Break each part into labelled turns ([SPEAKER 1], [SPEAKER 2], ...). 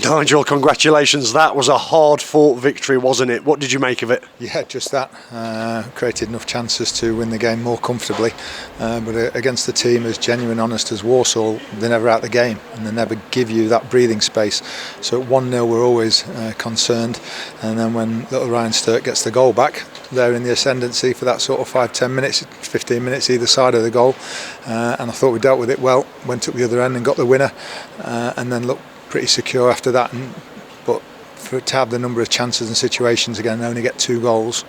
[SPEAKER 1] Nigel, congratulations. That was a hard-fought victory, wasn't it? What did you make of it?
[SPEAKER 2] Yeah, just that. Created enough chances to win the game more comfortably. But against a team as genuine, honest as Walsall, they're never out the game and they never give you that breathing space. So at 1-0 we're always concerned. And then when little Ryan Sturck gets the goal back, they're in the ascendancy for that sort of 5-10 minutes, 15 minutes either side of the goal. And I thought we dealt with it well, went up the other end and got the winner. And then looked pretty secure after that, but for it to have the number of chances and situations again and only get 2 goals,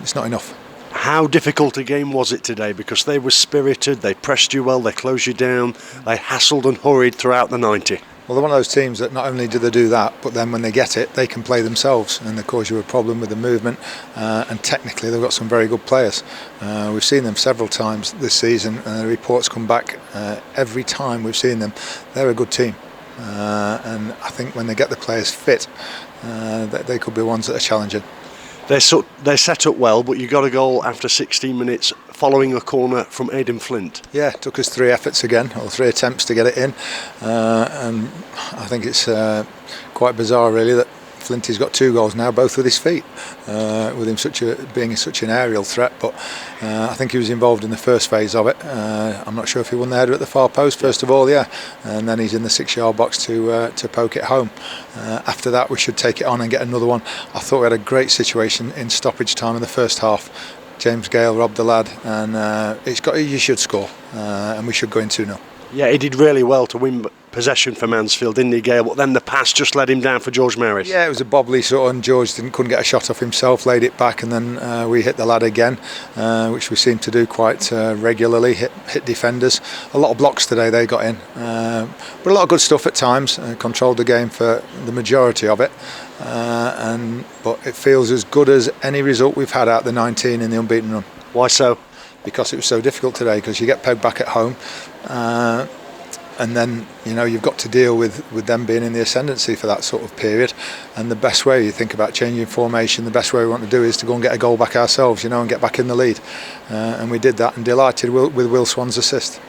[SPEAKER 2] it's not enough.
[SPEAKER 1] How difficult a game was it today? Because they were spirited, they pressed you well, they closed you down, they hassled and hurried throughout the 90.
[SPEAKER 2] Well, they're one of those teams that not only do they do that, but then when they get it, they can play themselves, and they cause you a problem with the movement. And technically, they've got some very good players. We've seen them several times this season, and the reports come back every time we've seen them. They're a good team. And I think when they get the players fit, they could be ones that are challenging.
[SPEAKER 1] They're set up well, but you got a goal after 16 minutes following a corner from Aidan Flint.
[SPEAKER 2] Yeah, it took us 3 efforts again, or 3 attempts to get it in. And I think it's quite bizarre really that Flinty's got 2 goals now, both with his feet, with him being such an aerial threat. But I think he was involved in the first phase of it. I'm not sure if he won the header at the far post first of all, yeah, and then he's in the 6-yard box to poke it home. After that, we should take it on and get another one. I thought we had a great situation in stoppage time in the first half. James Gale robbed the lad, and you should score, and we should go in 2-0.
[SPEAKER 1] Yeah, he did really well to win possession for Mansfield, didn't he, Gale? But then the pass just led him down for George Maris.
[SPEAKER 2] Yeah, it was a bobbly sort of, and George couldn't get a shot off himself, laid it back, and then we hit the lad again, which we seem to do quite regularly, hit defenders. A lot of blocks today they got in, but a lot of good stuff at times, controlled the game for the majority of it. But it feels as good as any result we've had out the 19 in the unbeaten run.
[SPEAKER 1] Why so?
[SPEAKER 2] Because it was so difficult today, because you get pegged back at home, and then you've got to deal with them being in the ascendancy for that sort of period. And the best way, you think about changing formation, the best way we want to do is to go and get a goal back ourselves, and get back in the lead. And we did that, and delighted with Will Swan's assist.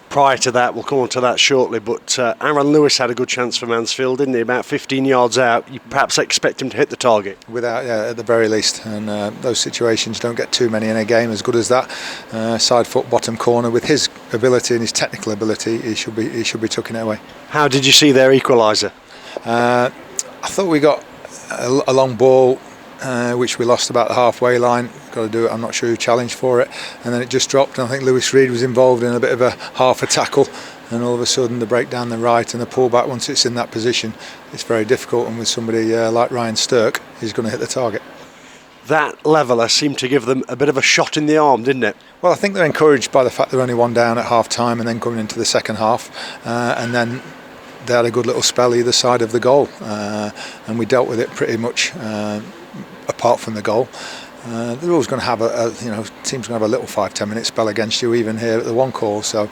[SPEAKER 1] Prior to that, we'll come on to that shortly, but Aaron Lewis had a good chance for Mansfield, didn't he? About 15 yards out. You perhaps expect him to hit the target?
[SPEAKER 2] At the very least. And those situations don't get too many in a game as good as that. Side foot, bottom corner, with his ability and his technical ability, he should be tucking it away.
[SPEAKER 1] How did you see their equaliser?
[SPEAKER 2] I thought we got a long ball, which we lost about the halfway line. Got to do it. I'm not sure who challenged for it, and then it just dropped. And I think Lewis Reed was involved in a bit of a half a tackle, and all of a sudden the break down the right and the pull back. Once it's in that position, it's very difficult. And with somebody like Ryan Sturck, he's going to hit the target.
[SPEAKER 1] That leveller seemed to give them a bit of a shot in the arm, didn't it?
[SPEAKER 2] Well, I think they're encouraged by the fact they're only 1 down at half time, and then coming into the second half, and then they had a good little spell either side of the goal, and we dealt with it pretty much. Apart from the goal, they're always going to have teams going to have a little 5-10 minute spell against you, even here at the 1 call. So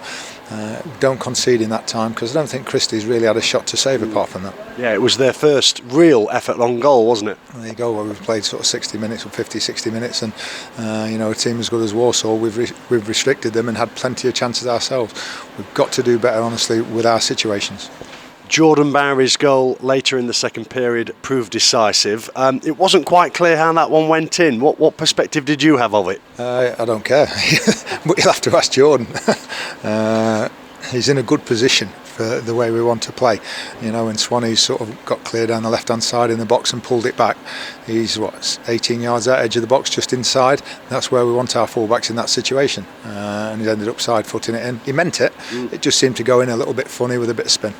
[SPEAKER 2] don't concede in that time, because I don't think Christie's really had a shot to save apart from that.
[SPEAKER 1] Yeah, it was their first real effort long goal, wasn't it?
[SPEAKER 2] There you go. Well, we've played sort of 60 minutes or 50-60 minutes, and a team as good as Walsall, we've restricted them and had plenty of chances ourselves. We've got to do better, honestly, with our situations.
[SPEAKER 1] Jordan Bowery's goal later in the second period proved decisive. It wasn't quite clear how that one went in. What perspective did you have of it?
[SPEAKER 2] I don't care, but you'll have to ask Jordan. He's in a good position for the way we want to play. When Swanee's sort of got clear down the left-hand side in the box and pulled it back, he's 18 yards out, edge of the box, just inside. That's where we want our fullbacks in that situation. And he ended up side-footing it in. He meant it. It just seemed to go in a little bit funny with a bit of spin.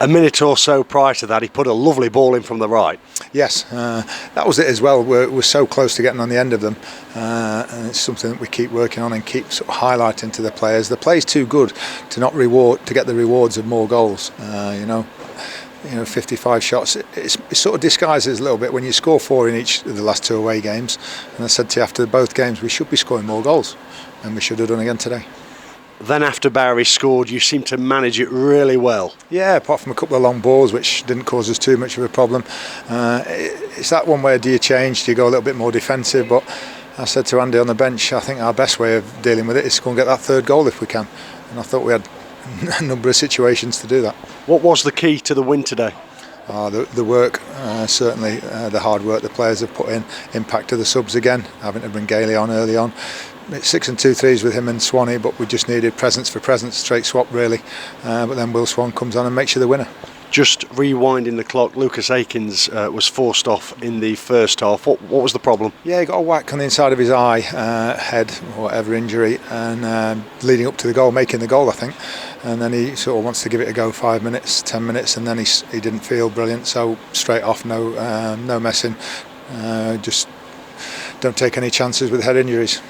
[SPEAKER 1] A minute or so prior to that, he put a lovely ball in from the right.
[SPEAKER 2] Yes, that was it as well. We're so close to getting on the end of them, and it's something that we keep working on and keep sort of highlighting to the players. The play's too good to not get the rewards of more goals. 55 shots. It sort of disguises a little bit when you score 4 in each of the last 2 away games. And I said to you after both games, we should be scoring more goals, and we should have done again today.
[SPEAKER 1] Then after Bowery scored, you seemed to manage it really well.
[SPEAKER 2] Yeah, apart from a couple of long balls, which didn't cause us too much of a problem. It's that one where do you change? Do you go a little bit more defensive? But I said to Andy on the bench, I think our best way of dealing with it is to go and get that 3rd goal if we can. And I thought we had a number of situations to do that.
[SPEAKER 1] What was the key to the win today?
[SPEAKER 2] The work, certainly the hard work the players have put in, impact of the subs again, having to bring Gailey on early on. It's 6 and 2 threes with him and Swanee, but we just needed presence for presence, straight swap really. But then Will Swan comes on and makes you the winner.
[SPEAKER 1] Just rewinding the clock, Lucas Akins was forced off in the first half. What was the problem?
[SPEAKER 2] Yeah, he got a whack on the inside of his eye, head or whatever injury, and leading up to the goal, making the goal I think. And then he sort of wants to give it a go, 5 minutes, 10 minutes, and then he didn't feel brilliant, so straight off, no messing. Just don't take any chances with head injuries.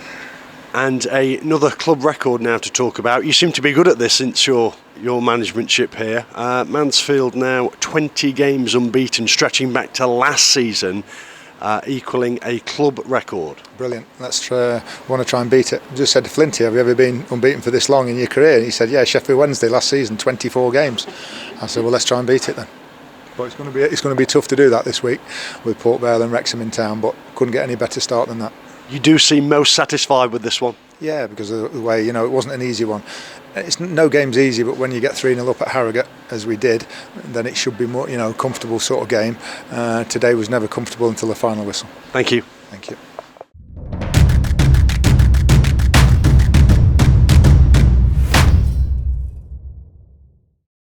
[SPEAKER 1] And another club record now to talk about. You seem to be good at this since your managementship here. Mansfield now 20 games unbeaten, stretching back to last season, equaling a club record.
[SPEAKER 2] Brilliant. Let's want to try and beat it. I just said to Flinty, have you ever been unbeaten for this long in your career? And he said, yeah, Sheffield Wednesday last season, 24 games. I said, well, let's try and beat it then. But it's going to be tough to do that this week with Port Vale and Wrexham in town, but couldn't get any better start than that. You
[SPEAKER 1] do seem most satisfied with this one.
[SPEAKER 2] Yeah, because of the way, it wasn't an easy one. No game's easy, but when you get 3-0 up at Harrogate, as we did, then it should be more, comfortable sort of game. Today was never comfortable until the final whistle.
[SPEAKER 1] Thank you.
[SPEAKER 2] Thank you.